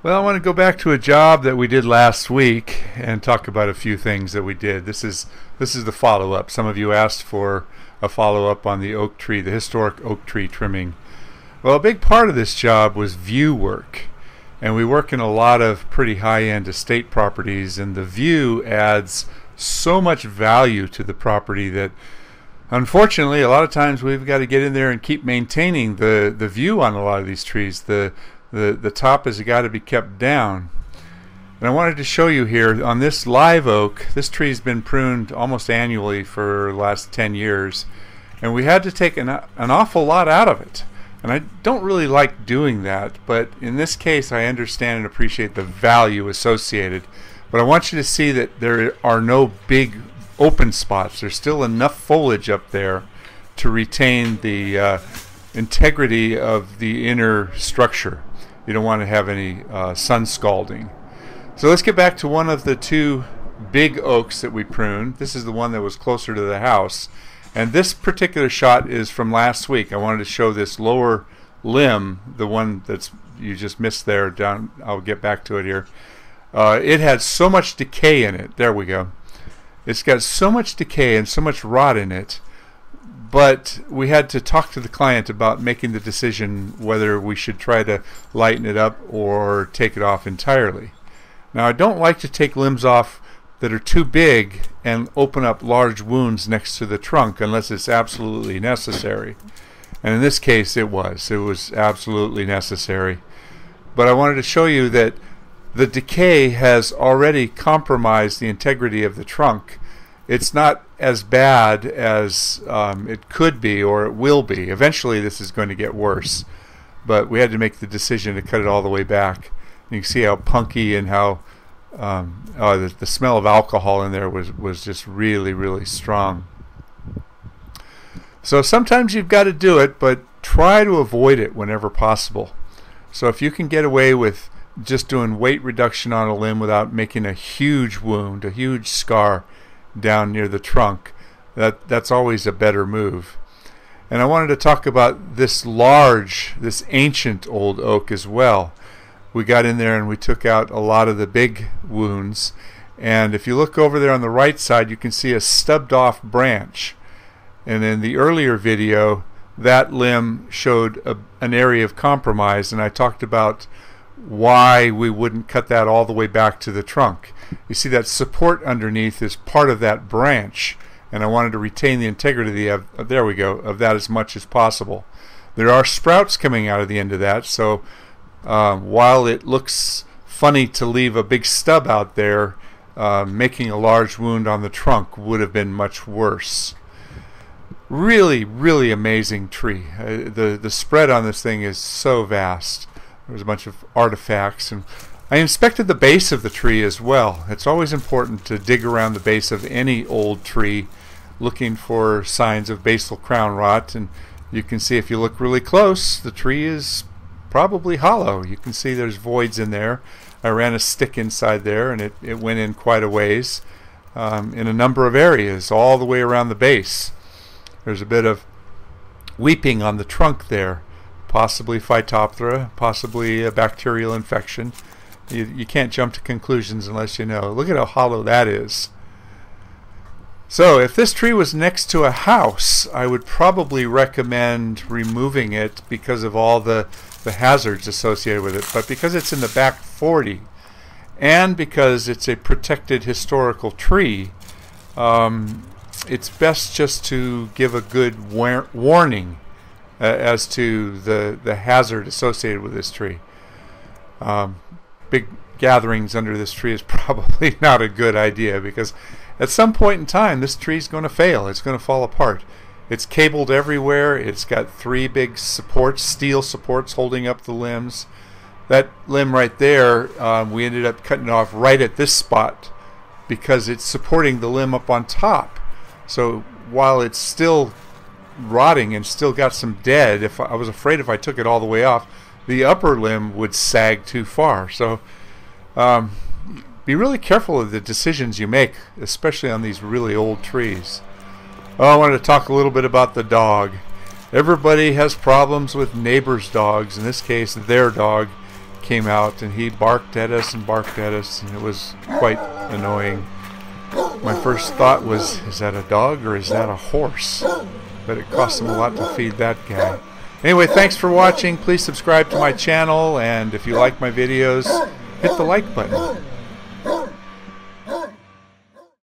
Well, I want to go back to a job that we did last week and talk about a few things that we did. This is the follow-up. Some of you asked for a follow-up on the oak tree, the historic oak tree trimming. Well, a big part of this job was view work. And we work in a lot of pretty high-end estate properties, and the view adds so much value to the property that unfortunately a lot of times we've got to get in there and keep maintaining the view on a lot of these trees. The top has got to be kept down. And I wanted to show you here on this live oak. This tree's been pruned almost annually for the last 10 years, and we had to take an awful lot out of it. And I don't really like doing that, but in this case I understand and appreciate the value associated. But I want you to see that there are no big open spots. There's still enough foliage up there to retain the integrity of the inner structure. You don't want to have any sun scalding. So let's get back to one of the two big oaks that we pruned. This is the one that was closer to the house. And this particular shot is from last week. I wanted to show this lower limb, the one that's you just missed there. Down, I'll get back to it here. It had so much decay in it. There we go. It's got so much decay and so much rot in it. But we had to talk to the client about making the decision whether we should try to lighten it up or take it off entirely. Now, I don't like to take limbs off that are too big and open up large wounds next to the trunk unless it's absolutely necessary. And in this case it was absolutely necessary. But I wanted to show you that the decay has already compromised the integrity of the trunk. It's not as bad as it could be or it will be. Eventually this is going to get worse, but we had to make the decision to cut it all the way back. And you can see how punky and how the smell of alcohol in there was just really, really strong. So sometimes you've got to do it, but try to avoid it whenever possible. So if you can get away with just doing weight reduction on a limb without making a huge wound, a huge scar down near the trunk, that's always a better move. And I wanted to talk about this ancient old oak as well. We got in there and we took out a lot of the big wounds, and if you look over there on the right side you can see a stubbed off branch, and in the earlier video that limb showed an area of compromise, and I talked about why we wouldn't cut that all the way back to the trunk. You see that support underneath is part of that branch, and I wanted to retain the integrity of that as much as possible. There are sprouts coming out of the end of that, so while it looks funny to leave a big stub out there, making a large wound on the trunk would have been much worse. Really, really amazing tree. The spread on this thing is so vast. There's a bunch of artifacts, and I inspected the base of the tree as well. It's always important to dig around the base of any old tree looking for signs of basal crown rot, and you can see if you look really close the tree is probably hollow. You can see there's voids in there. I ran a stick inside there and it went in quite a ways in a number of areas all the way around the base. There's a bit of weeping on the trunk there, possibly Phytophthora, possibly a bacterial infection. You can't jump to conclusions unless you know. Look at how hollow that is. So if this tree was next to a house, I would probably recommend removing it because of all the hazards associated with it. But because it's in the back 40 and because it's a protected historical tree, it's best just to give a good warning as to the hazard associated with this tree. Big gatherings under this tree is probably not a good idea, because at some point in time this tree is going to fail. It's going to fall apart. It's cabled everywhere. It's got 3 big supports, steel supports holding up the limbs. That limb right there, we ended up cutting it off right at this spot because it's supporting the limb up on top. So while it's still rotting and still got some dead, I was afraid if I took it all the way off, the upper limb would sag too far. So be really careful of the decisions you make, especially on these really old trees. I wanted to talk a little bit about the dog. Everybody has problems with neighbors' dogs. In this case, their dog. came out, and he barked at us and barked at us, and it was quite annoying. My first thought was, is that a dog or is that a horse? But it cost him a lot to feed that guy. Anyway, thanks for watching. Please subscribe to my channel, and if you like my videos, hit the like button.